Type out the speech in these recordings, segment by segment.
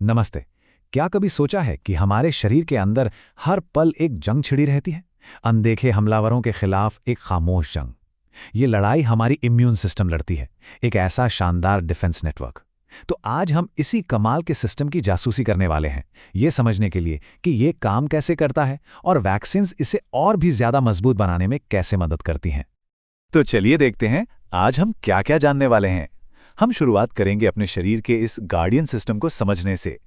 नमस्ते। क्या कभी सोचा है कि हमारे शरीर के अंदर हर पल एक जंग छिड़ी रहती है? अनदेखे हमलावरों के खिलाफ एक खामोश जंग। ये लड़ाई हमारी इम्यून सिस्टम लड़ती है, एक ऐसा शानदार डिफेंस नेटवर्क। तो आज हम इसी कमाल के सिस्टम की जासूसी करने वाले हैं, ये समझने के लिए कि ये काम कैसे करता है और वैक्सीन्स इसे और भी ज्यादा मजबूत बनाने में कैसे मदद करती हैं। तो चलिए देखते हैं आज हम क्या क्या जानने वाले हैं। हम शुरुआत करेंगे अपने शरीर के इस गार्डियन सिस्टम को समझने से।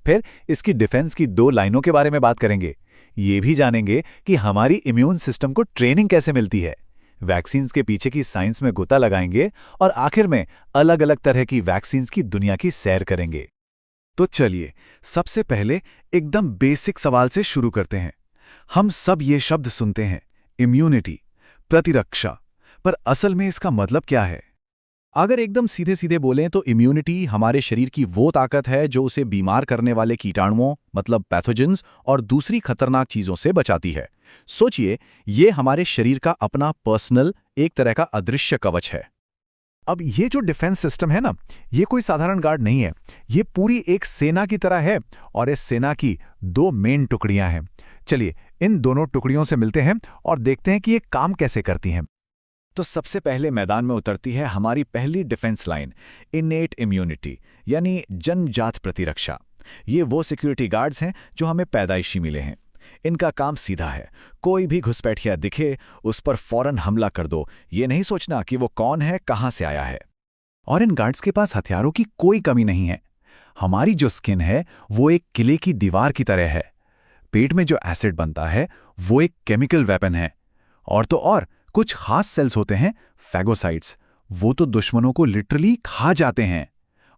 फिर इसकी डिफेंस की दो लाइनों के बारे में बात करेंगे। ये भी जानेंगे कि हमारी इम्यून सिस्टम को ट्रेनिंग कैसे मिलती है। वैक्सीन्स के पीछे की साइंस में गोता लगाएंगे और आखिर में अलग अलग तरह की वैक्सीन्स की दुनिया की सैर करेंगे। तो चलिए सबसे पहले एकदम बेसिक सवाल से शुरू करते हैं। हम सब ये शब्द सुनते हैं, इम्यूनिटी, प्रतिरक्षा, पर असल में इसका मतलब क्या है? अगर एकदम सीधे सीधे बोलें तो इम्यूनिटी हमारे शरीर की वो ताकत है जो उसे बीमार करने वाले कीटाणुओं मतलब पैथोजेंस और दूसरी खतरनाक चीजों से बचाती है। सोचिए, ये हमारे शरीर का अपना पर्सनल एक तरह का अदृश्य कवच है। अब ये जो डिफेंस सिस्टम है ना, ये कोई साधारण गार्ड नहीं है। ये पूरी एक सेना की तरह है और इस सेना की दो मेन टुकड़ियां हैं। चलिए इन दोनों टुकड़ियों से मिलते हैं और देखते हैं कि ये काम कैसे करती हैं। तो सबसे पहले मैदान में उतरती है हमारी पहली डिफेंस लाइन, इनेट इम्यूनिटी यानी जन्मजात प्रतिरक्षा। ये वो सिक्योरिटी गार्ड्स हैं जो हमें पैदाइशी मिले हैं। इनका काम सीधा है, कोई भी घुसपैठिया दिखे उस पर फौरन हमला कर दो, ये नहीं सोचना कि वो कौन है, कहां से आया है। और इन गार्ड्स के पास हथियारों की कोई कमी नहीं है। हमारी जो स्किन है वो एक किले की दीवार की तरह है। पेट में जो एसिड बनता है वो एक केमिकल वेपन है। और तो और कुछ खास सेल्स होते हैं, फैगोसाइट्स, वो तो दुश्मनों को लिटरली खा जाते हैं।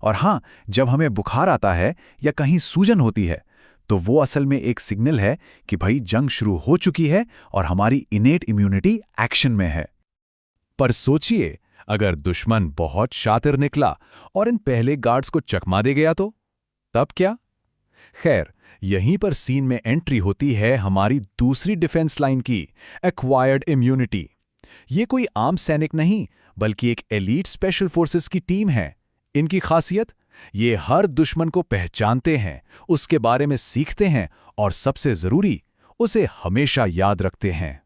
और हाँ, जब हमें बुखार आता है या कहीं सूजन होती है तो वो असल में एक सिग्नल है कि भाई जंग शुरू हो चुकी है और हमारी इनेट इम्यूनिटी एक्शन में है। पर सोचिए, अगर दुश्मन बहुत शातिर निकला और इन पहले गार्ड्स को चकमा दे गया तो तब क्या? खैर, यहीं पर सीन में एंट्री होती है हमारी दूसरी डिफेंस लाइन की, एक्वायर्ड इम्यूनिटी। ये कोई आम सैनिक नहीं, बल्कि एक एलीट स्पेशल फोर्सेस की टीम है। इनकी खासियत, ये हर दुश्मन को पहचानते हैं, उसके बारे में सीखते हैं और सबसे जरूरी, उसे हमेशा याद रखते हैं।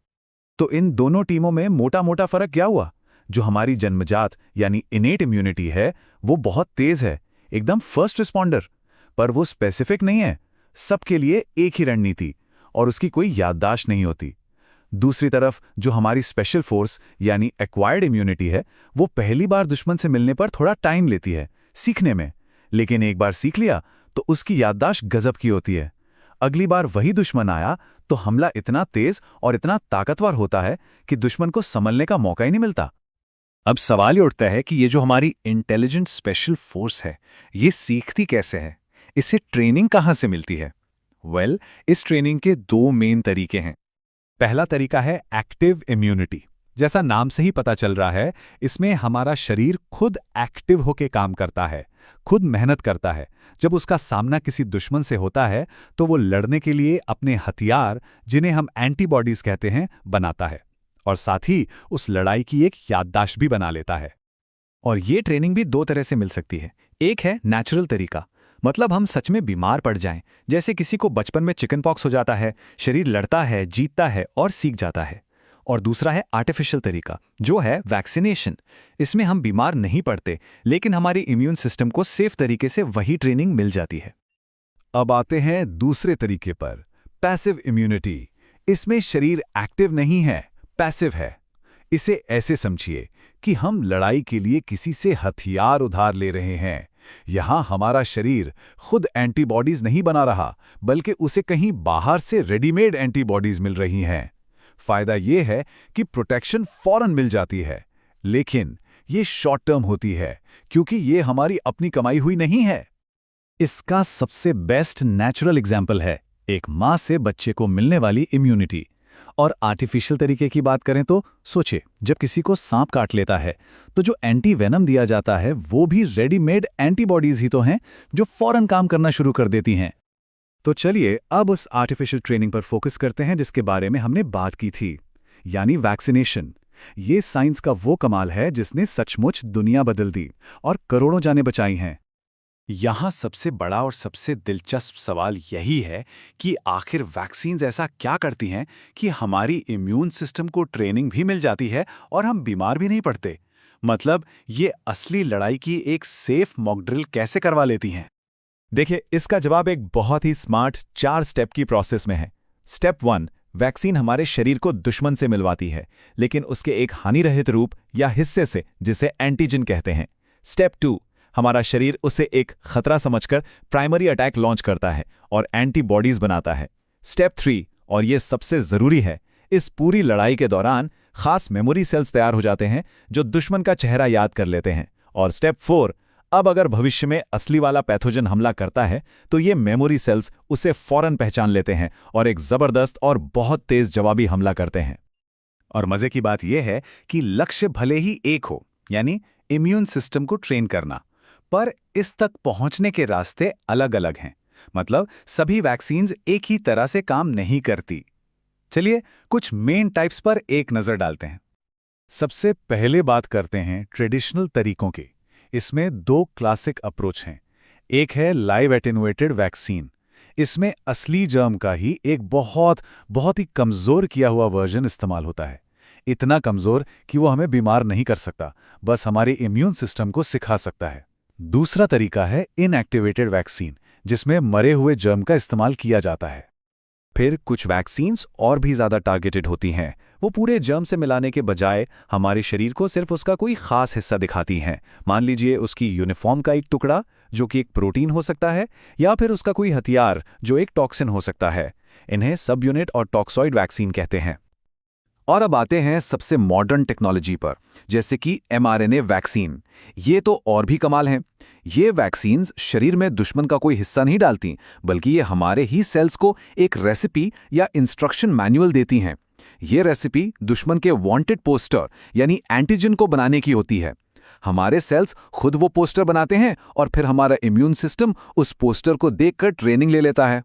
तो इन दोनों टीमों में मोटा मोटा फर्क क्या हुआ? जो हमारी जन्मजात यानी इनेट इम्यूनिटी है वो बहुत तेज है, एकदम फर्स्ट रिस्पॉन्डर। पर वो स्पेसिफिक नहीं है, सबके लिए एक ही रणनीति और उसकी कोई याददाश्त नहीं होती। दूसरी तरफ जो हमारी स्पेशल फोर्स यानी एक्वायर्ड इम्यूनिटी है, वो पहली बार दुश्मन से मिलने पर थोड़ा टाइम लेती है सीखने में, लेकिन एक बार सीख लिया तो उसकी याददाश्त गजब की होती है। अगली बार वही दुश्मन आया तो हमला इतना तेज और इतना ताकतवर होता है कि दुश्मन को संभलने का मौका ही नहीं मिलता। अब सवाल ये उठता है कि ये जो हमारी इंटेलिजेंट स्पेशल फोर्स है, ये सीखती कैसे है? इसे ट्रेनिंग कहाँ से मिलती है? इस ट्रेनिंग के दो मेन तरीके हैं। पहला तरीका है एक्टिव इम्यूनिटी। जैसा नाम से ही पता चल रहा है, इसमें हमारा शरीर खुद एक्टिव होकर काम करता है, खुद मेहनत करता है। जब उसका सामना किसी दुश्मन से होता है तो वो लड़ने के लिए अपने हथियार, जिन्हें हम एंटीबॉडीज कहते हैं, बनाता है और साथ ही उस लड़ाई की एक याददाश्त भी बना लेता है। और ये ट्रेनिंग भी दो तरह से मिल सकती है। एक है नेचुरल तरीका, मतलब हम सच में बीमार पड़ जाएं, जैसे किसी को बचपन में चिकन पॉक्स हो जाता है, शरीर लड़ता है, जीतता है और सीख जाता है। और दूसरा है आर्टिफिशियल तरीका, जो है वैक्सीनेशन। इसमें हम बीमार नहीं पड़ते, लेकिन हमारी इम्यून सिस्टम को सेफ तरीके से वही ट्रेनिंग मिल जाती है। अब आते हैं दूसरे तरीके पर, पैसिव इम्यूनिटी। इसमें शरीर एक्टिव नहीं है, पैसिव है। इसे ऐसे समझिए कि हम लड़ाई के लिए किसी से हथियार उधार ले रहे हैं। यहां हमारा शरीर खुद एंटीबॉडीज नहीं बना रहा, बल्कि उसे कहीं बाहर से रेडीमेड एंटीबॉडीज मिल रही हैं। फायदा यह है कि प्रोटेक्शन फौरन मिल जाती है, लेकिन ये शॉर्ट टर्म होती है क्योंकि ये हमारी अपनी कमाई हुई नहीं है। इसका सबसे बेस्ट नेचुरल एग्जाम्पल है एक माँ से बच्चे को मिलने वाली इम्यूनिटी। और आर्टिफिशियल तरीके की बात करें तो सोचिए, जब किसी को सांप काट लेता है तो जो एंटी वेनम दिया जाता है वो भी रेडीमेड एंटीबॉडीज ही तो हैं जो फौरन काम करना शुरू कर देती हैं। तो चलिए अब उस आर्टिफिशियल ट्रेनिंग पर फोकस करते हैं जिसके बारे में हमने बात की थी, यानी वैक्सीनेशन। ये साइंस का वो कमाल है जिसने सचमुच दुनिया बदल दी और करोड़ों जानें बचाई हैं। यहाँ सबसे बड़ा और सबसे दिलचस्प सवाल यही है कि आखिर वैक्सीन्स ऐसा क्या करती हैं कि हमारी इम्यून सिस्टम को ट्रेनिंग भी मिल जाती है और हम बीमार भी नहीं पड़ते। मतलब ये असली लड़ाई की एक सेफ मॉक ड्रिल कैसे करवा लेती हैं? देखिए, इसका जवाब एक बहुत ही स्मार्ट 4 स्टेप की प्रोसेस में है। स्टेप 1, वैक्सीन हमारे शरीर को दुश्मन से मिलवाती है, लेकिन उसके एक हानिरहित रूप या हिस्से से, जिसे एंटीजन कहते हैं। स्टेप 2, हमारा शरीर उसे एक खतरा समझकर प्राइमरी अटैक लॉन्च करता है और एंटीबॉडीज बनाता है। स्टेप 3, और ये सबसे जरूरी है, इस पूरी लड़ाई के दौरान खास मेमोरी सेल्स तैयार हो जाते हैं जो दुश्मन का चेहरा याद कर लेते हैं। और स्टेप 4, अब अगर भविष्य में असली वाला पैथोजन हमला करता है तो ये मेमोरी सेल्स उसे फौरन पहचान लेते हैं और एक जबरदस्त और बहुत तेज जवाबी हमला करते हैं। और मजे की बात यह है कि लक्ष्य भले ही एक हो, यानी इम्यून सिस्टम को ट्रेन करना, पर इस तक पहुंचने के रास्ते अलग-अलग हैं। मतलब सभी वैक्सीन्स एक ही तरह से काम नहीं करती। चलिए कुछ मेन टाइप्स पर एक नजर डालते हैं। सबसे पहले बात करते हैं ट्रेडिशनल तरीकों की। इसमें 2 क्लासिक अप्रोच हैं। एक है लाइव एटेन्युएटेड वैक्सीन। इसमें असली जर्म का ही एक बहुत ही कमजोर किया हुआ वर्जन इस्तेमाल होता है। इतना कमजोर कि वो हमें बीमार नहीं कर सकता, बस हमारे इम्यून सिस्टम को सिखा सकता है। दूसरा तरीका है इनएक्टिवेटेड वैक्सीन, जिसमें मरे हुए जर्म का इस्तेमाल किया जाता है। फिर कुछ वैक्सीन्स और भी ज़्यादा टारगेटेड होती हैं। वो पूरे जर्म से मिलाने के बजाय हमारे शरीर को सिर्फ उसका कोई खास हिस्सा दिखाती हैं। मान लीजिए उसकी यूनिफॉर्म का एक टुकड़ा जो कि एक प्रोटीन हो सकता है, या फिर उसका कोई हथियार जो एक टॉक्सिन हो सकता है। इन्हें सब यूनिट और टॉक्सॉइड वैक्सीन कहते हैं। और अब आते हैं सबसे मॉडर्न टेक्नोलॉजी पर, जैसे कि mRNA वैक्सीन। ये तो और भी कमाल हैं। ये वैक्सीन्स शरीर में दुश्मन का कोई हिस्सा नहीं डालती, बल्कि ये हमारे ही सेल्स को एक रेसिपी या इंस्ट्रक्शन मैनुअल देती हैं। ये रेसिपी दुश्मन के वांटेड पोस्टर यानी एंटीजन को बनाने की होती है। हमारे सेल्स खुद वो पोस्टर बनाते हैं और फिर हमारा इम्यून सिस्टम उस पोस्टर को देखकर ट्रेनिंग ले लेता है।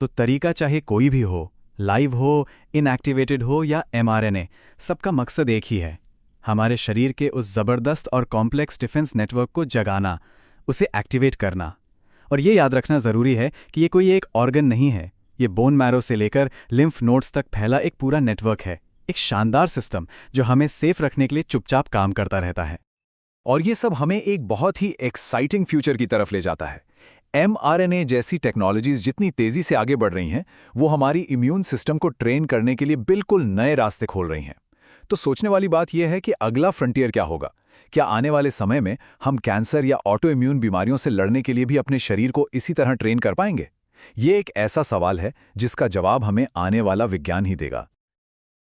तो तरीका चाहे कोई भी हो, लाइव हो, इनएक्टिवेटेड हो या mRNA, सबका मकसद एक ही है, हमारे शरीर के उस ज़बरदस्त और कॉम्प्लेक्स डिफेंस नेटवर्क को जगाना, उसे एक्टिवेट करना। और ये याद रखना ज़रूरी है कि ये कोई एक ऑर्गन नहीं है, ये बोन मैरो से लेकर लिम्फ नोड्स तक फैला एक पूरा नेटवर्क है, एक शानदार सिस्टम जो हमें सेफ रखने के लिए चुपचाप काम करता रहता है। और ये सब हमें एक बहुत ही एक्साइटिंग फ्यूचर की तरफ ले जाता है। mRNA जैसी टेक्नोलॉजीज जितनी तेजी से आगे बढ़ रही हैं, वो हमारी इम्यून सिस्टम को ट्रेन करने के लिए बिल्कुल नए रास्ते खोल रही हैं। तो सोचने वाली बात यह है कि अगला फ्रंटियर क्या होगा? क्या आने वाले समय में हम कैंसर या ऑटो इम्यून बीमारियों से लड़ने के लिए भी अपने शरीर को इसी तरह ट्रेन कर पाएंगे? ये एक ऐसा सवाल है जिसका जवाब हमें आने वाला विज्ञान ही देगा।